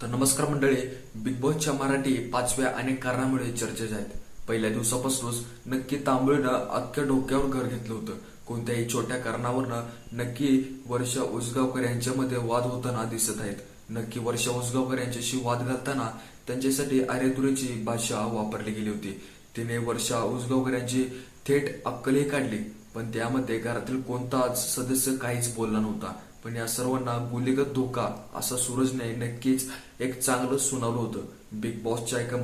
तर नमस्कार मंडळी, बिग बॉसच्या मराठी 5व्या अनेक कारणामुळे चर्चेत आहेत. पहिल्या दिवसापासूनच नक्की तांबळीनं अख्ख्या डोक्यावर घर घेतलं होतं. कोणत्याही छोट्या कारणावरनं नक्की वर्षा उसगावकर यांच्यामध्ये वाद होताना दिसत आहेत. नक्की वर्षा उसगावकर यांच्याशी वाद घालताना त्यांच्यासाठी अरेतुरेची भाषा वापरली गेली होती. तिने वर्षा उसगावकर यांची थेट अक्कलही काढली, पण त्यामध्ये घरातील कोणताच सदस्य काहीच बोलला नव्हता. पण या सर्वांना गुलीगत धोका असा सूरजने नक्कीच एक चांगलं सुनावलं होतं. बिग बॉसच्या एका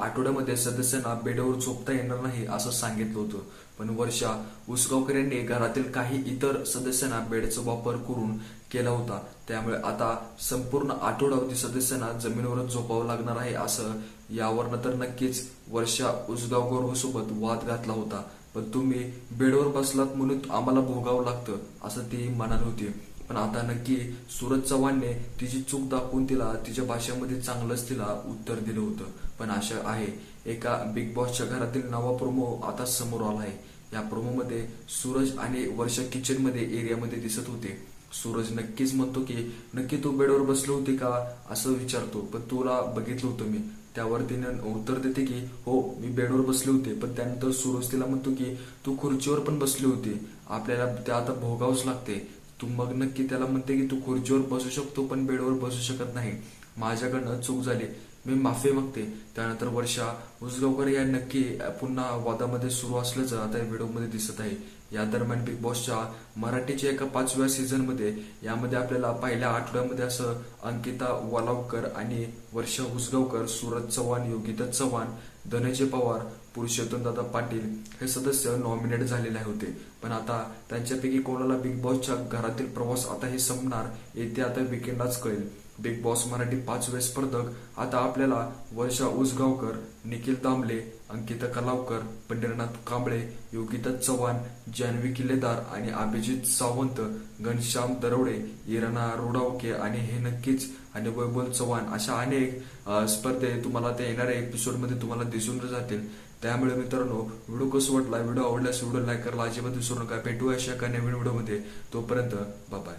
आठवड्यामध्ये सदस्यांना बेडवर झोपता येणार नाही असं सांगितलं होतं. पण वर्षा उसगावकर यांनी घरातील काही इतर सदस्यांना बेडचा वापर करून केला होता. त्यामुळे आता संपूर्ण आठवड्यावधी सदस्यांना जमिनीवरच झोपावं लागणार आहे असं यावरनं तर नक्कीच वर्षा उसगावकर सोबत वाद घातला होता. पण तुम्ही बेडवर बसलात म्हणून आम्हाला भोगावं लागतं असं ती म्हणाली होती. पण आता नक्की सूरज चव्हाणने तिची चूक दाखवून तिला तिच्या भाषेमध्ये चांगलंच तिला उत्तर दिलं होतं. पण अशा आहे, एका बिग बॉसच्या घरातील नवा प्रोमो आता समोर आला आहे. या प्रोमोमध्ये सूरज आणि वर्षा किचन मध्ये एरियामध्ये दिसत होते. सूरज नक्कीच म्हणतो की नक्की तू बेडवर बसली होती का असं विचारतो. पण तुला बघितलं होतं मी. त्यावर तिने उत्तर देते की हो, मी बेडवर बसले होते. पण त्यानंतर सूरज तिला म्हणतो की तू खुर्चीवर पण बसली होती, आपल्याला ते आता भोगावंच लागते. तू मग नक्की त्याला म्हणते की तू खुर्चीवर बसू शकतो पण बेडवर बसू शकत नाही, माझ्याकडनं चूक झाली, मी माफी मागते. त्यानंतर वर्षा उसगावकर या नक्की पुन्हा वादामध्ये सुरू असल्याचं आता या व्हिडिओमध्ये दिसत आहे. या दरम्यान बिग बॉसच्या मराठीच्या एका 5व्या सीझन मध्ये यामध्ये आपल्याला पहिल्या आठवड्यामध्ये असं अंकिता वालावकर आणि वर्षा उसगावकर, सूरज चव्हाण, योगिता चव्हाण, धनंजय पवार, पुरुषोत्तमदादा पाटील हे सदस्य नॉमिनेट झालेले होते. पण आता त्यांच्यापैकी कोणाला बिग बॉसच्या घरातील प्रवास आता हे संपणार येते आता विकेंडलाच कळेल. बिग बॉस मराठी 5 स्पर्धक आता आपल्याला वर्षा उसगावकर, निखिल दामले, अंकिता कलावकर, पंढरीनाथ कांबळे, योगिता चव्हाण, जान्हवी किल्लेदार आणि अभिजित सावंत, घनश्याम दरवडे, इराणा रोडावके आणि हे नक्कीच आणि वैभव चव्हाण अशा अनेक स्पर्धे तुम्हाला त्या येणाऱ्या एपिसोडमध्ये तुम्हाला दिसून जातील. त्यामुळे मित्रांनो, व्हिडिओ कसं वाटला, व्हिडिओ आवडल्यास व्हिडिओ लाईक करायला अजिबात विसरू नका. भेटूया अशा एका नवीन व्हिडिओमध्ये. तोपर्यंत बाय बाय.